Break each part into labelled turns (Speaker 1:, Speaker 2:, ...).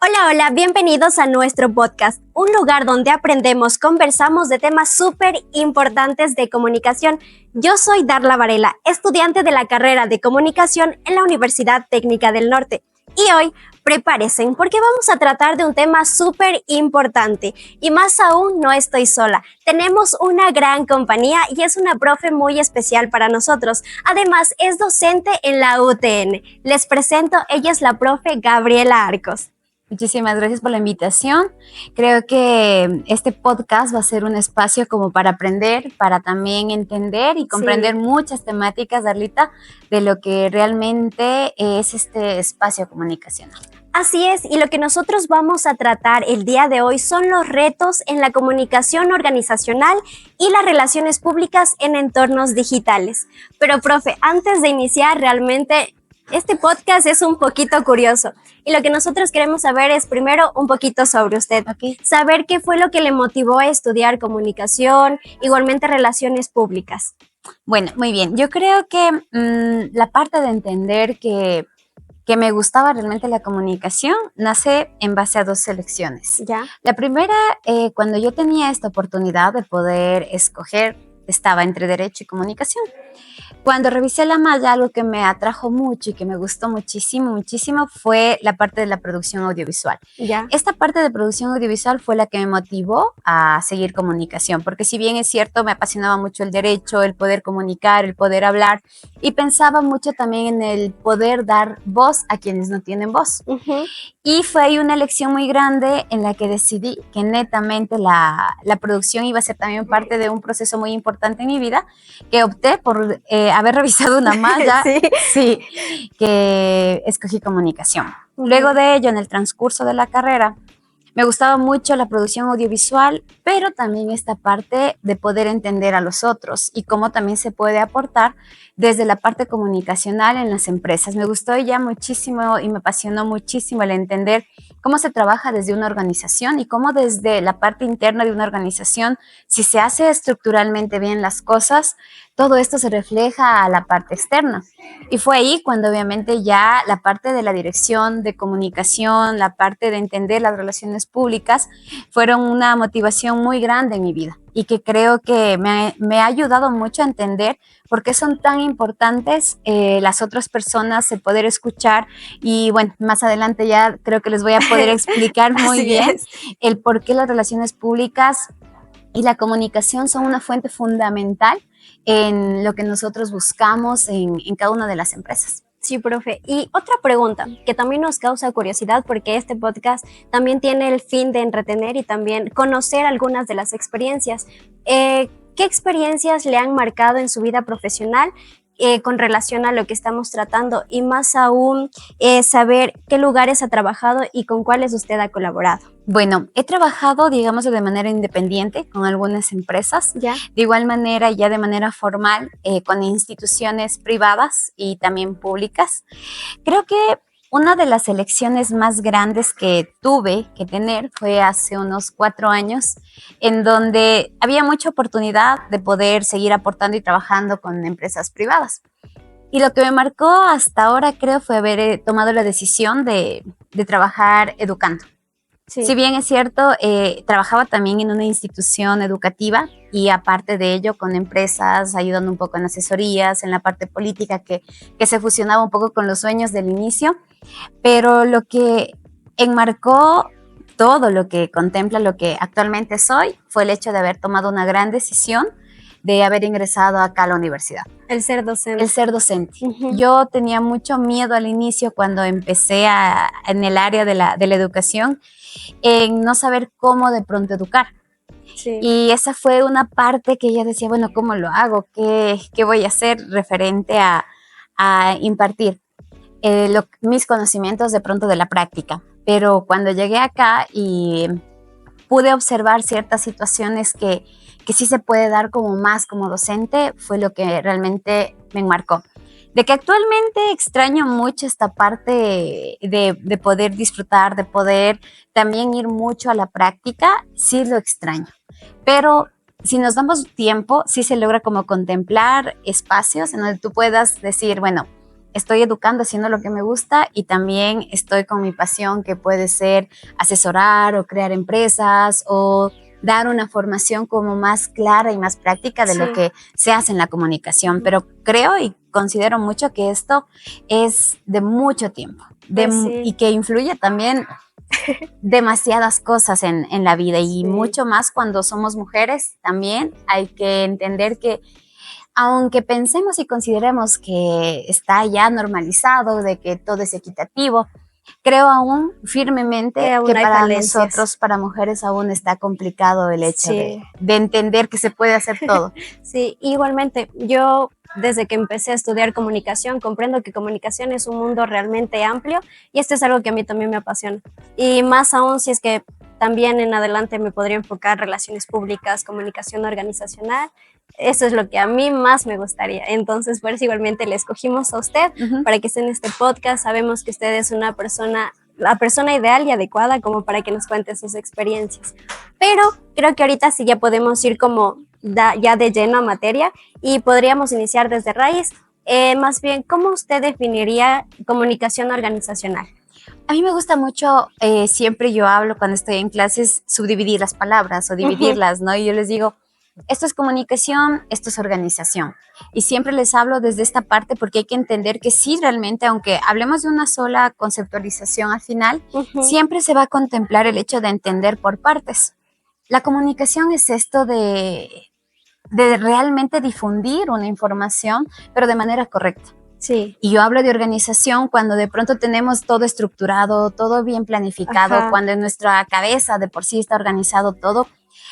Speaker 1: Hola, hola, bienvenidos a nuestro podcast, un lugar donde aprendemos, conversamos de temas súper importantes de comunicación. Yo soy Darla Varela, estudiante de la carrera de comunicación en la Universidad Técnica del Norte. Y hoy, prepárense porque vamos a tratar de un tema súper importante. Y más aún, no estoy sola. Tenemos una gran compañía y es una profe muy especial para nosotros. Además, es docente en la UTN. Les presento, ella es la profe Gabriela Arcos.
Speaker 2: Muchísimas gracias por la invitación. Creo que este podcast va a ser un espacio como para aprender, para también entender y comprender muchas temáticas, Darlita, de lo que realmente es este espacio comunicacional.
Speaker 1: Así es, y lo que nosotros vamos a tratar el día de hoy son los retos en la comunicación organizacional y las relaciones públicas en entornos digitales. Pero, profe, antes de iniciar, realmente este podcast es un poquito curioso y lo que nosotros queremos saber es primero un poquito sobre usted. Saber qué fue lo que le motivó a estudiar comunicación, igualmente relaciones públicas.
Speaker 2: Bueno, muy bien. Yo creo que la parte de entender que me gustaba realmente la comunicación nace en base a dos selecciones.
Speaker 1: ¿Ya?
Speaker 2: La primera, cuando yo tenía esta oportunidad de poder escoger, estaba entre Derecho y Comunicación. Cuando revisé la malla, algo que me atrajo mucho y que me gustó muchísimo, muchísimo fue la parte de la producción audiovisual.
Speaker 1: ¿Ya?
Speaker 2: Esta parte de producción audiovisual fue la que me motivó a seguir comunicación, porque si bien es cierto, me apasionaba mucho el derecho, el poder comunicar, el poder hablar, y pensaba mucho también en el poder dar voz a quienes no tienen voz. Y fue ahí una elección muy grande en la que decidí que netamente la producción iba a ser también parte de un proceso muy importante en mi vida, que opté por haber revisado una malla, sí, que escogí comunicación. Luego de ello, en el transcurso de la carrera, me gustaba mucho la producción audiovisual, pero también esta parte de poder entender a los otros y cómo también se puede aportar desde la parte comunicacional en las empresas. Me gustó ya muchísimo y me apasionó muchísimo el entender cómo se trabaja desde una organización y cómo desde la parte interna de una organización, si se hace estructuralmente bien las cosas, todo esto se refleja a la parte externa. Y fue ahí cuando obviamente ya la parte de la dirección de comunicación, la parte de entender las relaciones públicas, fueron una motivación muy grande en mi vida y que creo que me ha ayudado mucho a entender por qué son tan importantes las otras personas, el poder escuchar y bueno, más adelante ya creo que les voy a poder explicar muy bien el por qué las relaciones públicas y la comunicación son una fuente fundamental en lo que nosotros buscamos en cada una de las empresas.
Speaker 1: Sí, profe. Y otra pregunta que también nos causa curiosidad porque este podcast también tiene el fin de entretener y también conocer algunas de las experiencias. ¿Qué experiencias le han marcado en su vida profesional con relación a lo que estamos tratando? Y más aún, saber qué lugares ha trabajado y con cuáles usted ha colaborado.
Speaker 2: Bueno, he trabajado, digamos, de manera independiente con algunas empresas.
Speaker 1: ¿Ya?
Speaker 2: De igual manera, ya de manera formal, con instituciones privadas y también públicas. Creo que una de las elecciones más grandes que tuve que tener fue hace unos 4 años, en donde había mucha oportunidad de poder seguir aportando y trabajando con empresas privadas. Y lo que me marcó hasta ahora, creo, fue haber tomado la decisión de trabajar educando.
Speaker 1: Sí.
Speaker 2: Si bien es cierto, trabajaba también en una institución educativa y aparte de ello con empresas, ayudando un poco en asesorías, en la parte política que se fusionaba un poco con los sueños del inicio, pero lo que enmarcó todo lo que contempla lo que actualmente soy fue el hecho de haber tomado una gran decisión de haber ingresado acá a la universidad.
Speaker 1: El ser docente.
Speaker 2: El ser docente. Yo tenía mucho miedo al inicio cuando empecé en el área de la educación, en no saber cómo de pronto educar.
Speaker 1: Sí.
Speaker 2: Y esa fue una parte que ella decía, bueno, ¿cómo lo hago? ¿Qué voy a hacer referente a impartir mis conocimientos de pronto de la práctica? Pero cuando llegué acá y pude observar ciertas situaciones que sí se puede dar como más como docente, fue lo que realmente me enmarcó. De que actualmente extraño mucho esta parte de poder disfrutar, de poder también ir mucho a la práctica, sí lo extraño. Pero si nos damos tiempo, sí se logra como contemplar espacios en donde tú puedas decir, bueno, estoy educando haciendo lo que me gusta y también estoy con mi pasión que puede ser asesorar o crear empresas o dar una formación como más clara y más práctica de lo que se hace en la comunicación. Pero creo y considero mucho que esto es de mucho tiempo y que influye también demasiadas cosas en la vida y mucho más cuando somos mujeres. También hay que entender que aunque pensemos y consideremos que está ya normalizado, de que todo es equitativo, creo aún firmemente que para nosotros, para mujeres, aún está complicado el hecho de entender que se puede hacer todo.
Speaker 1: Sí, igualmente, yo desde que empecé a estudiar comunicación, comprendo que comunicación es un mundo realmente amplio y esto es algo que a mí también me apasiona. Y más aún si es que también en adelante me podría enfocar en relaciones públicas, comunicación organizacional. Eso es lo que a mí más me gustaría. Entonces, por eso igualmente le escogimos a usted para que esté en este podcast. Sabemos que usted es una persona, la persona ideal y adecuada como para que nos cuente sus experiencias. Pero creo que ahorita sí ya podemos ir como ya de lleno a materia y podríamos iniciar desde raíz. Más bien, ¿cómo usted definiría comunicación organizacional?
Speaker 2: A mí me gusta mucho, siempre yo hablo cuando estoy en clases, subdividir las palabras o dividirlas, ¿no? Y yo les digo, esto es comunicación, esto es organización. Y siempre les hablo desde esta parte porque hay que entender que sí, realmente, aunque hablemos de una sola conceptualización al final, siempre se va a contemplar el hecho de entender por partes. La comunicación es esto de realmente difundir una información, pero de manera correcta.
Speaker 1: Sí.
Speaker 2: Y yo hablo de organización cuando de pronto tenemos todo estructurado, todo bien planificado, cuando en nuestra cabeza de por sí está organizado todo.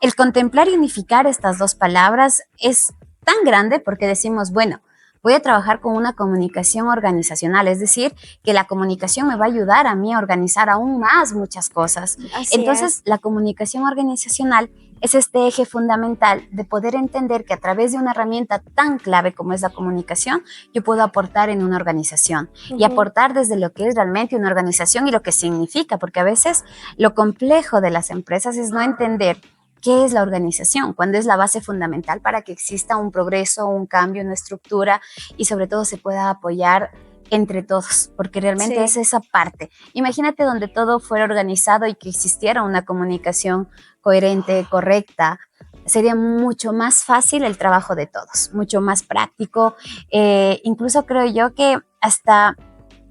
Speaker 2: El contemplar y unificar estas dos palabras es tan grande porque decimos, bueno, voy a trabajar con una comunicación organizacional, es decir, que la comunicación me va a ayudar a mí a organizar aún más muchas cosas. Entonces, la comunicación organizacional es este eje fundamental de poder entender que a través de una herramienta tan clave como es la comunicación, yo puedo aportar en una organización y aportar desde lo que es realmente una organización y lo que significa, porque a veces lo complejo de las empresas es no entender qué es la organización, cuando es la base fundamental para que exista un progreso, un cambio, una estructura y sobre todo se pueda apoyar entre todos, porque realmente es esa parte. Imagínate donde todo fuera organizado y que existiera una comunicación coherente, correcta, sería mucho más fácil el trabajo de todos, mucho más práctico. Incluso creo yo que hasta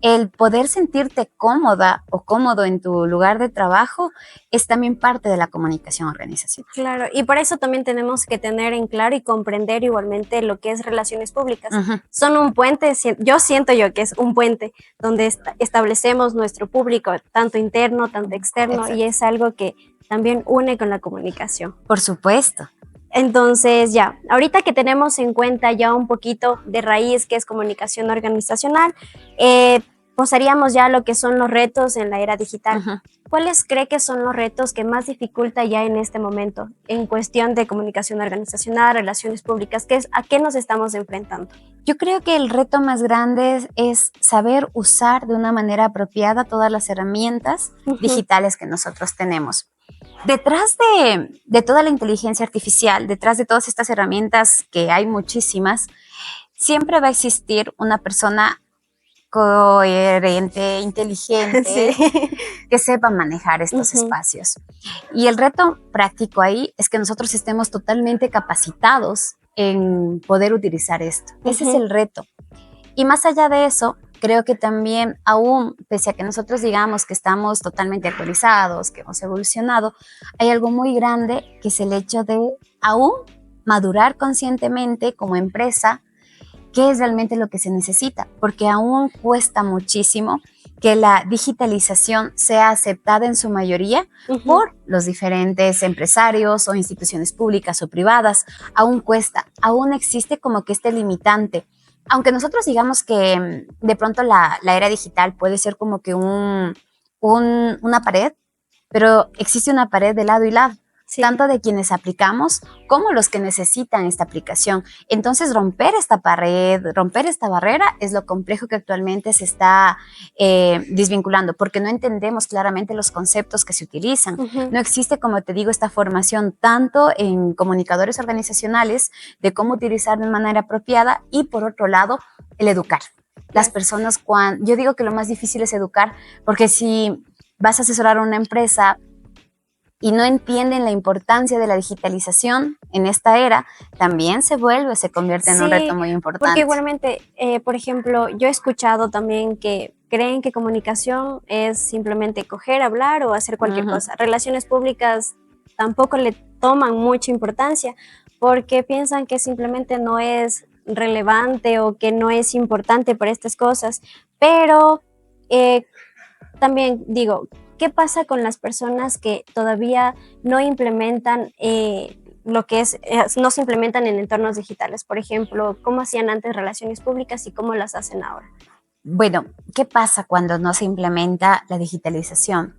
Speaker 2: el poder sentirte cómoda o cómodo en tu lugar de trabajo es también parte de la comunicación organizacional.
Speaker 1: Claro, y por eso también tenemos que tener en claro y comprender igualmente lo que es relaciones públicas. Son un puente, yo siento que es un puente donde establecemos nuestro público, tanto interno, tanto externo, y es algo que también une con la comunicación.
Speaker 2: Por supuesto.
Speaker 1: Entonces, ya, ahorita que tenemos en cuenta ya un poquito de raíz que es comunicación organizacional, pasaríamos ya a lo que son los retos en la era digital. ¿Cuáles cree que son los retos que más dificulta ya en este momento en cuestión de comunicación organizacional, relaciones públicas? ¿A qué nos estamos enfrentando?
Speaker 2: Yo creo que el reto más grande es saber usar de una manera apropiada todas las herramientas digitales que nosotros tenemos. Detrás de toda la inteligencia artificial, detrás de todas estas herramientas que hay muchísimas, siempre va a existir una persona coherente, inteligente, que sepa manejar estos espacios. Y el reto práctico ahí es que nosotros estemos totalmente capacitados en poder utilizar esto. Ese es el reto. Y más allá de eso, creo que también aún, pese a que nosotros digamos que estamos totalmente actualizados, que hemos evolucionado, hay algo muy grande que es el hecho de aún madurar conscientemente como empresa qué es realmente lo que se necesita, porque aún cuesta muchísimo que la digitalización sea aceptada en su mayoría por los diferentes empresarios o instituciones públicas o privadas. Aún cuesta, aún existe como que este limitante. Aunque nosotros digamos que de pronto la era digital puede ser como que una pared, pero existe una pared de lado y lado. Tanto de quienes aplicamos como los que necesitan esta aplicación. Entonces, romper esta pared, romper esta barrera es lo complejo que actualmente se está desvinculando, porque no entendemos claramente los conceptos que se utilizan. No existe, como te digo, esta formación tanto en comunicadores organizacionales de cómo utilizar de manera apropiada y, por otro lado, el educar. Las personas, yo digo que lo más difícil es educar, porque si vas a asesorar a una empresa y no entienden la importancia de la digitalización en esta era, también se convierte en un reto muy importante.
Speaker 1: Porque igualmente, por ejemplo, yo he escuchado también que creen que comunicación es simplemente coger, hablar o hacer cualquier cosa. Relaciones públicas tampoco le toman mucha importancia porque piensan que simplemente no es relevante o que no es importante para estas cosas. Pero también digo, ¿qué pasa con las personas que todavía no implementan lo que no se implementan en entornos digitales? Por ejemplo, ¿cómo hacían antes relaciones públicas y cómo las hacen ahora?
Speaker 2: Bueno, ¿qué pasa cuando no se implementa la digitalización?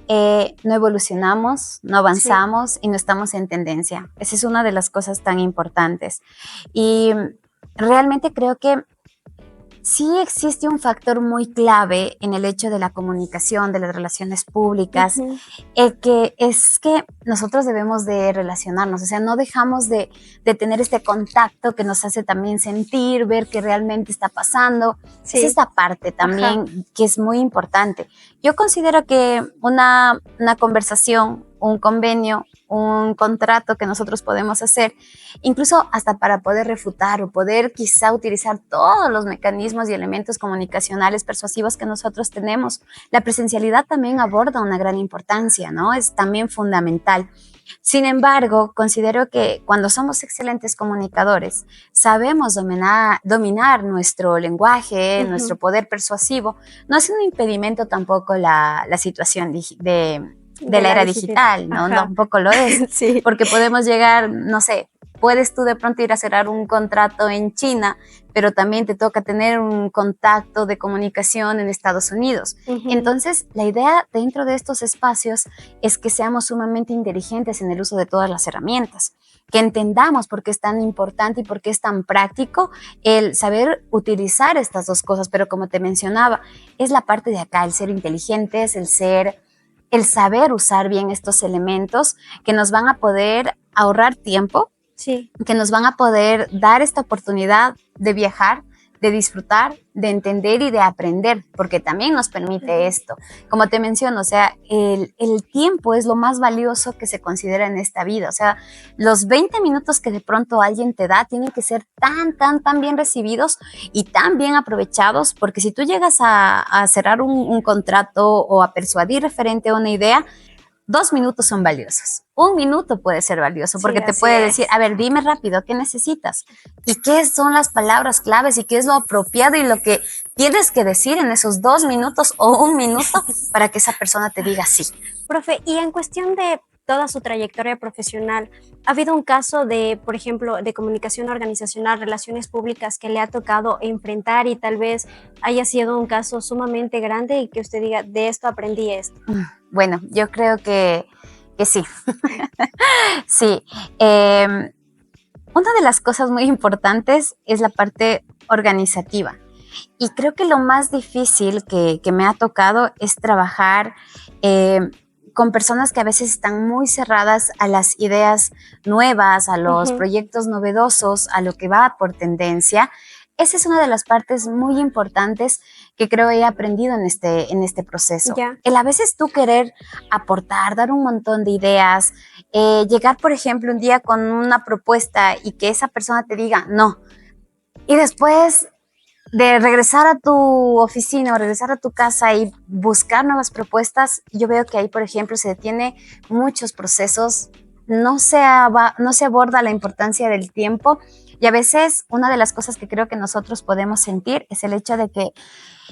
Speaker 2: No evolucionamos, no avanzamos y no estamos en tendencia. Esa es una de las cosas tan importantes. Y realmente creo que sí existe un factor muy clave en el hecho de la comunicación, de las relaciones públicas, que es que nosotros debemos de relacionarnos, o sea, no dejamos de tener este contacto que nos hace también sentir, ver qué realmente está pasando. Sí. Es esta parte también que es muy importante. Yo considero que una conversación, un convenio, un contrato que nosotros podemos hacer, incluso hasta para poder refutar o poder quizá utilizar todos los mecanismos y elementos comunicacionales persuasivos que nosotros tenemos. La presencialidad también aborda una gran importancia, ¿no? Es también fundamental. Sin embargo, considero que cuando somos excelentes comunicadores, sabemos dominar nuestro lenguaje, nuestro poder persuasivo, no es un impedimento tampoco la situación de la era digital, ¿no? Tampoco lo es, sí. Porque podemos llegar, no sé, puedes tú de pronto ir a cerrar un contrato en China, pero también te toca tener un contacto de comunicación en Estados Unidos. Entonces, la idea dentro de estos espacios es que seamos sumamente inteligentes en el uso de todas las herramientas, que entendamos por qué es tan importante y por qué es tan práctico el saber utilizar estas dos cosas, pero como te mencionaba, es la parte de acá, el ser inteligentes, el saber usar bien estos elementos que nos van a poder ahorrar tiempo, sí, que nos van a poder dar esta oportunidad de viajar, de disfrutar, de entender y de aprender, porque también nos permite esto. Como te menciono, o sea, el tiempo es lo más valioso que se considera en esta vida. O sea, los 20 minutos que de pronto alguien te da tienen que ser tan bien recibidos y tan bien aprovechados, porque si tú llegas a cerrar un contrato o a persuadir referente a una idea, 2 minutos son valiosos. 1 minuto puede ser valioso porque sí, te puede decir, a ver, dime rápido, ¿qué necesitas? ¿Y qué son las palabras claves? ¿Y qué es lo apropiado y lo que tienes que decir en esos 2 minutos o 1 minuto para que esa persona te diga sí?
Speaker 1: Profe, y en cuestión de toda su trayectoria profesional, ¿ha habido un caso de, por ejemplo, de comunicación organizacional, relaciones públicas que le ha tocado enfrentar y tal vez haya sido un caso sumamente grande y que usted diga, de esto aprendí esto?
Speaker 2: Bueno, yo creo que sí. Sí. Una de las cosas muy importantes es la parte organizativa. Y creo que lo más difícil que me ha tocado es trabajar con personas que a veces están muy cerradas a las ideas nuevas, a los proyectos novedosos, a lo que va por tendencia. Esa es una de las partes muy importantes que creo he aprendido en este proceso. El a veces tú querer aportar, dar un montón de ideas, llegar, por ejemplo, un día con una propuesta y que esa persona te diga no. Y después de regresar a tu oficina o regresar a tu casa y buscar nuevas propuestas, yo veo que ahí, por ejemplo, se detiene muchos procesos, no se aborda la importancia del tiempo. Y a veces una de las cosas que creo que nosotros podemos sentir es el hecho de que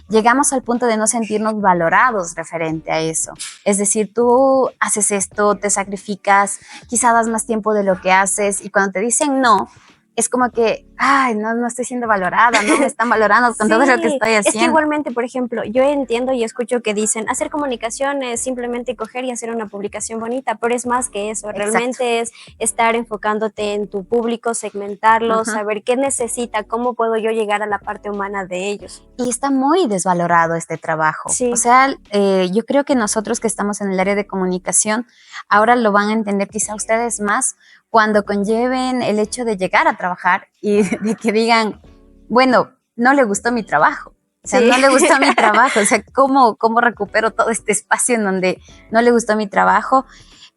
Speaker 2: llegamos al punto de no sentirnos valorados referente a eso. Es decir, tú haces esto, te sacrificas, quizá das más tiempo de lo que haces y cuando te dicen no, es como que, ay, no estoy siendo valorada, no me están valorando con todo lo que estoy haciendo.
Speaker 1: Es que igualmente, por ejemplo, yo entiendo y escucho que dicen, hacer comunicación es simplemente coger y hacer una publicación bonita, pero es más que eso. Exacto. Realmente es estar enfocándote en tu público, segmentarlo, saber qué necesita, cómo puedo yo llegar a la parte humana de ellos.
Speaker 2: Y está muy desvalorado este trabajo. Sí. O sea, yo creo que nosotros que estamos en el área de comunicación, ahora lo van a entender quizá ustedes más, cuando conlleven el hecho de llegar a trabajar y de que digan, bueno, no le gustó mi trabajo. O sea,
Speaker 1: Sí.
Speaker 2: no le gustó mi trabajo. O sea, ¿cómo recupero todo este espacio en donde no le gustó mi trabajo?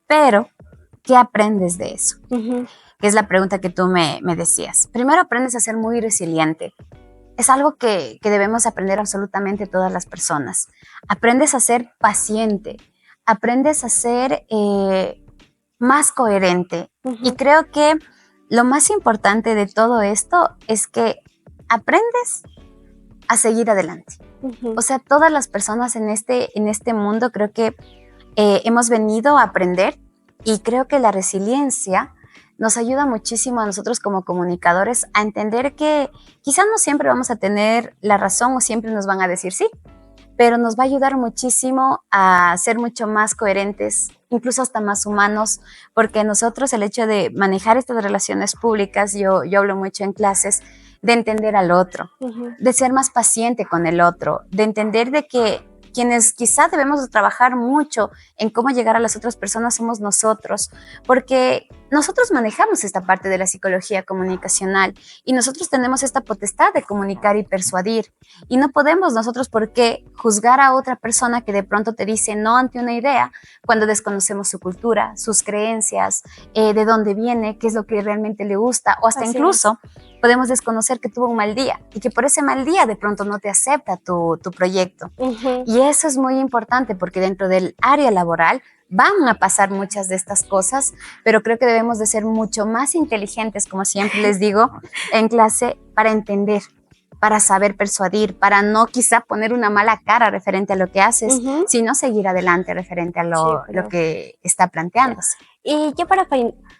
Speaker 2: Pero, ¿qué aprendes de eso?
Speaker 1: Ujú.
Speaker 2: Que es la pregunta que tú me decías. Primero aprendes a ser muy resiliente. Es algo que debemos aprender absolutamente todas las personas. Aprendes a ser paciente, aprendes a ser más coherente.
Speaker 1: Ujú.
Speaker 2: Y creo que lo más importante de todo esto es que aprendes a seguir adelante.
Speaker 1: Ujú.
Speaker 2: O sea, todas las personas en este mundo creo que hemos venido a aprender, y creo que la resiliencia nos ayuda muchísimo a nosotros como comunicadores a entender que quizás no siempre vamos a tener la razón o siempre nos van a decir sí, pero nos va a ayudar muchísimo a ser mucho más coherentes, incluso hasta más humanos, porque nosotros el hecho de manejar estas relaciones públicas, yo hablo mucho en clases, de entender al otro,
Speaker 1: Ujú.
Speaker 2: de ser más paciente con el otro, de entender de que quienes quizá debemos trabajar mucho en cómo llegar a las otras personas somos nosotros, porque nosotros manejamos esta parte de la psicología comunicacional y nosotros tenemos esta potestad de comunicar y persuadir, y no podemos nosotros por qué juzgar a otra persona que de pronto te dice no ante una idea cuando desconocemos su cultura, sus creencias, de dónde viene, qué es lo que realmente le gusta, o hasta
Speaker 1: Así
Speaker 2: incluso podemos desconocer que tuvo un mal día y que por ese mal día de pronto no te acepta tu proyecto.
Speaker 1: Ujú.
Speaker 2: Y eso es muy importante porque dentro del área laboral van a pasar muchas de estas cosas, pero creo que debemos de ser mucho más inteligentes, como siempre les digo en clase, para entender, para saber persuadir, para no quizá poner una mala cara referente a lo que haces,
Speaker 1: Ujú.
Speaker 2: sino seguir adelante referente a
Speaker 1: Sí,
Speaker 2: lo
Speaker 1: pero-
Speaker 2: que está planteándose.
Speaker 1: Y ya para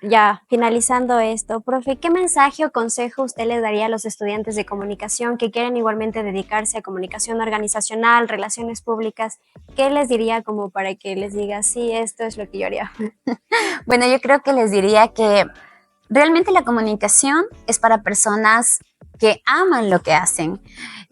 Speaker 1: ya finalizando esto, profe, ¿qué mensaje o consejo usted le daría a los estudiantes de comunicación que quieren igualmente dedicarse a comunicación organizacional, relaciones públicas? ¿Qué les diría como para que les diga, sí, esto es lo que yo haría?
Speaker 2: Bueno, yo creo que les diría que realmente la comunicación es para personas que aman lo que hacen,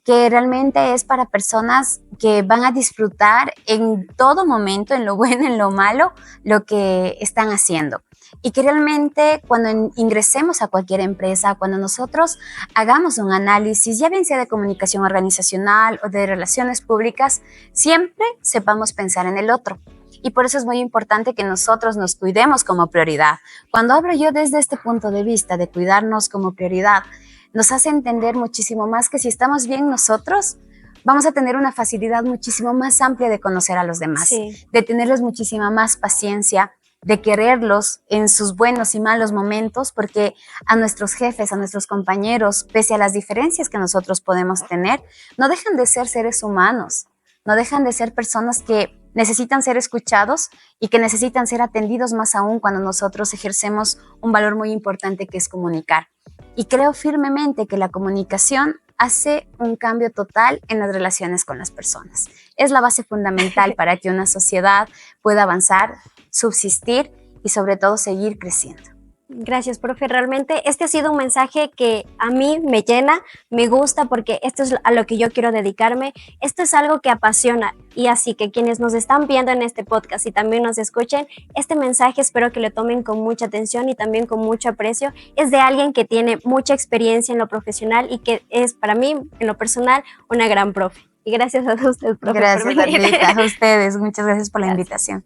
Speaker 2: que realmente es para personas que van a disfrutar en todo momento, en lo bueno, en lo malo, lo que están haciendo. Y que realmente cuando ingresemos a cualquier empresa, cuando nosotros hagamos un análisis, ya bien sea de comunicación organizacional o de relaciones públicas, siempre sepamos pensar en el otro. Y por eso es muy importante que nosotros nos cuidemos como prioridad. Cuando hablo yo desde este punto de vista de cuidarnos como prioridad, nos hace entender muchísimo más que si estamos bien nosotros, vamos a tener una facilidad muchísimo más amplia de conocer a los demás,
Speaker 1: Sí.
Speaker 2: de tenerles muchísima más paciencia, de quererlos en sus buenos y malos momentos, porque a nuestros jefes, a nuestros compañeros, pese a las diferencias que nosotros podemos tener, no dejan de ser seres humanos, no dejan de ser personas que necesitan ser escuchados y que necesitan ser atendidos, más aún cuando nosotros ejercemos un valor muy importante que es comunicar. Y creo firmemente que la comunicación hace un cambio total en las relaciones con las personas. Es la base fundamental para que una sociedad pueda avanzar, subsistir y sobre todo seguir creciendo.
Speaker 1: Gracias, profe. Realmente este ha sido un mensaje que a mí me llena, me gusta porque esto es a lo que yo quiero dedicarme. Esto es algo que apasiona y así que quienes nos están viendo en este podcast y también nos escuchen, este mensaje espero que lo tomen con mucha atención y también con mucho aprecio. Es de alguien que tiene mucha experiencia en lo profesional y que es para mí, en lo personal, una gran profe. Y gracias a usted, profe,
Speaker 2: Gracias,
Speaker 1: por venir.
Speaker 2: Anita, a ustedes. Muchas gracias por la
Speaker 1: Gracias.
Speaker 2: invitación.